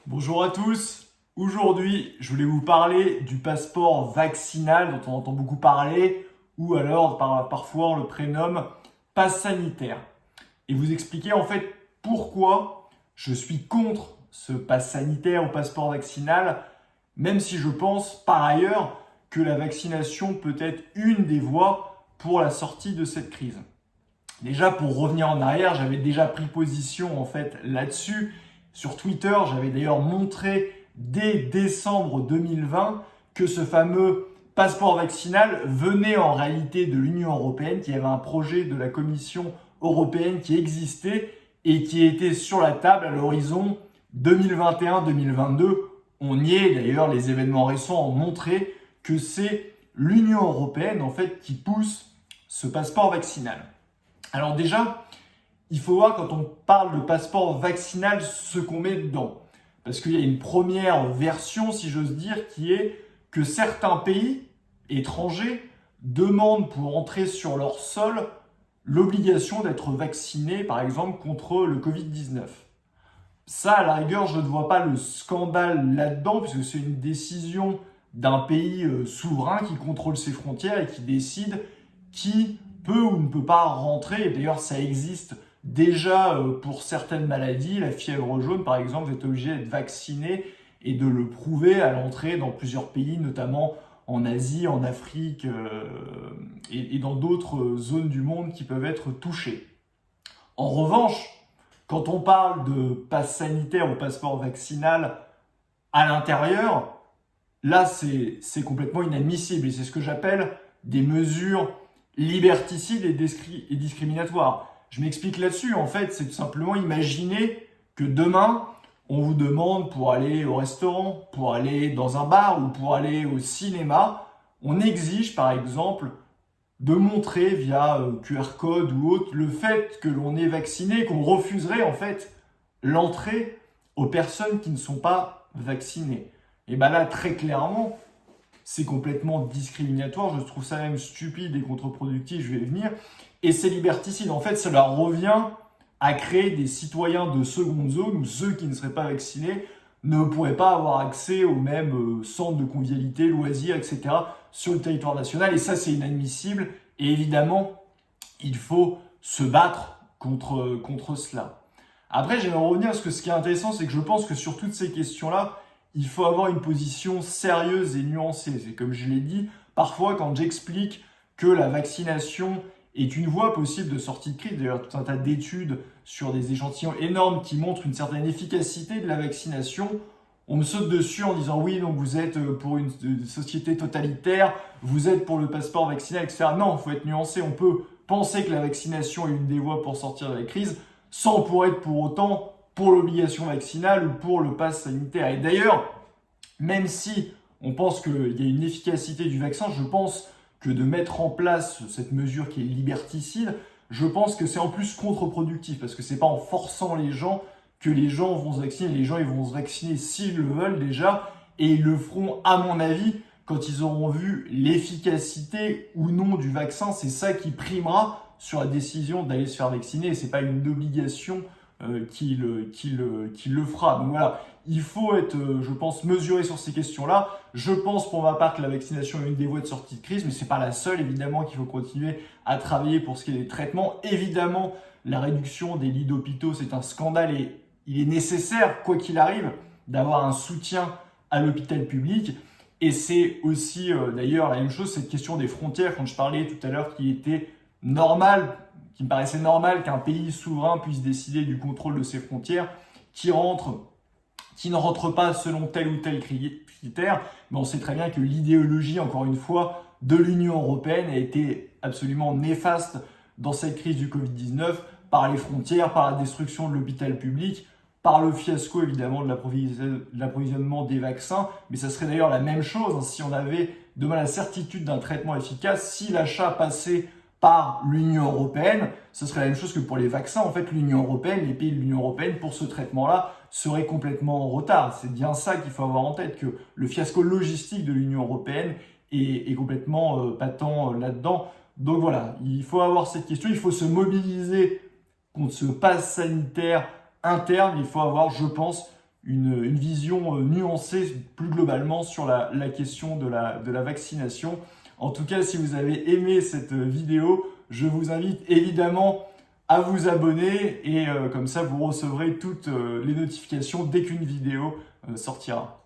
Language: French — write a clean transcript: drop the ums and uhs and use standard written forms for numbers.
Bonjour à tous. Aujourd'hui, je voulais vous parler du passeport vaccinal dont on entend beaucoup parler, ou alors parfois on le prénomme passe sanitaire. Et vous expliquer en fait pourquoi je suis contre ce passe sanitaire ou passeport vaccinal, même si je pense par ailleurs que la vaccination peut être une des voies pour la sortie de cette crise. Déjà, pour revenir en arrière, j'avais déjà pris position en fait là-dessus. Sur Twitter, j'avais d'ailleurs montré dès décembre 2020 que ce fameux passeport vaccinal venait en réalité de l'Union européenne, qu'il y avait un projet de la Commission européenne qui existait et qui était sur la table à l'horizon 2021-2022. On y est d'ailleurs, les événements récents ont montré que c'est l'Union européenne en fait qui pousse ce passeport vaccinal. Alors déjà, il faut voir quand on parle de passeport vaccinal ce qu'on met dedans. Parce qu'il y a une première version, si j'ose dire, qui est que certains pays étrangers demandent pour entrer sur leur sol l'obligation d'être vacciné, par exemple, contre le Covid-19. Ça, à la rigueur, je ne vois pas le scandale là-dedans, puisque c'est une décision d'un pays souverain qui contrôle ses frontières et qui décide qui peut ou ne peut pas rentrer. Et d'ailleurs, ça existe déjà pour certaines maladies. La fièvre jaune, par exemple, vous êtes obligé d'être vacciné et de le prouver à l'entrée dans plusieurs pays, notamment en Asie, en Afrique et dans d'autres zones du monde qui peuvent être touchées. En revanche, quand on parle de passe sanitaire ou passeport vaccinal à l'intérieur, là, c'est complètement inadmissible. Et c'est ce que j'appelle des mesures liberticides et discriminatoires. Je m'explique là-dessus. En fait, c'est tout simplement imaginer que demain, on vous demande pour aller au restaurant, pour aller dans un bar ou pour aller au cinéma, on exige par exemple de montrer via QR code ou autre le fait que l'on est vacciné, qu'on refuserait en fait l'entrée aux personnes qui ne sont pas vaccinées. Et bien là, très clairement, c'est complètement discriminatoire. Je trouve ça même stupide et contre-productif, je vais y venir. Et c'est liberticide. En fait, cela revient à créer des citoyens de seconde zone où ceux qui ne seraient pas vaccinés ne pourraient pas avoir accès aux mêmes centres de convivialité, loisirs, etc. sur le territoire national. Et ça, c'est inadmissible. Et évidemment, il faut se battre contre cela. Après, j'aimerais revenir à ce qui est intéressant, c'est que je pense que sur toutes ces questions-là, il faut avoir une position sérieuse et nuancée. C'est comme je l'ai dit, parfois quand j'explique que la vaccination est une voie possible de sortie de crise, d'ailleurs tout un tas d'études sur des échantillons énormes qui montrent une certaine efficacité de la vaccination, on me saute dessus en disant oui, donc vous êtes pour une société totalitaire, vous êtes pour le passeport vaccinal, etc. Non, il faut être nuancé, on peut penser que la vaccination est une des voies pour sortir de la crise, sans pour être pour autant pour l'obligation vaccinale ou pour le pass sanitaire. Et d'ailleurs, même si on pense qu'il y a une efficacité du vaccin, je pense que de mettre en place cette mesure qui est liberticide, je pense que c'est en plus contre-productif parce que c'est pas en forçant les gens que les gens vont se vacciner. Les gens, ils vont se vacciner s'ils le veulent déjà et ils le feront, à mon avis, quand ils auront vu l'efficacité ou non du vaccin. C'est ça qui primera sur la décision d'aller se faire vacciner et c'est pas une obligation qui le fera. Donc voilà, il faut être, je pense, mesuré sur ces questions-là. Je pense pour ma part que la vaccination est une des voies de sortie de crise, mais c'est pas la seule, évidemment, qu'il faut continuer à travailler pour ce qui est des traitements. Évidemment, la réduction des lits d'hôpitaux, c'est un scandale et il est nécessaire, quoi qu'il arrive, d'avoir un soutien à l'hôpital public. Et c'est aussi, d'ailleurs, la même chose, cette question des frontières, quand je parlais tout à l'heure qu'il était normal, qui me paraissait normal qu'un pays souverain puisse décider du contrôle de ses frontières, qui ne rentre pas selon tel ou tel critère, mais on sait très bien que l'idéologie, encore une fois, de l'Union européenne a été absolument néfaste dans cette crise du Covid-19 par les frontières, par la destruction de l'hôpital public, par le fiasco évidemment de l'approvisionnement des vaccins, mais ça serait d'ailleurs la même chose si on avait demain la certitude d'un traitement efficace, si l'achat passait par l'Union européenne, ce serait la même chose que pour les vaccins. En fait, l'Union européenne, les pays de l'Union européenne, pour ce traitement-là, seraient complètement en retard. C'est bien ça qu'il faut avoir en tête, que le fiasco logistique de l'Union européenne est complètement patent là-dedans. Donc voilà, il faut avoir cette question, il faut se mobiliser contre ce pass sanitaire interne. Il faut avoir, je pense, une vision nuancée plus globalement sur la question de la vaccination. En tout cas, si vous avez aimé cette vidéo, je vous invite évidemment à vous abonner et comme ça vous recevrez toutes les notifications dès qu'une vidéo sortira.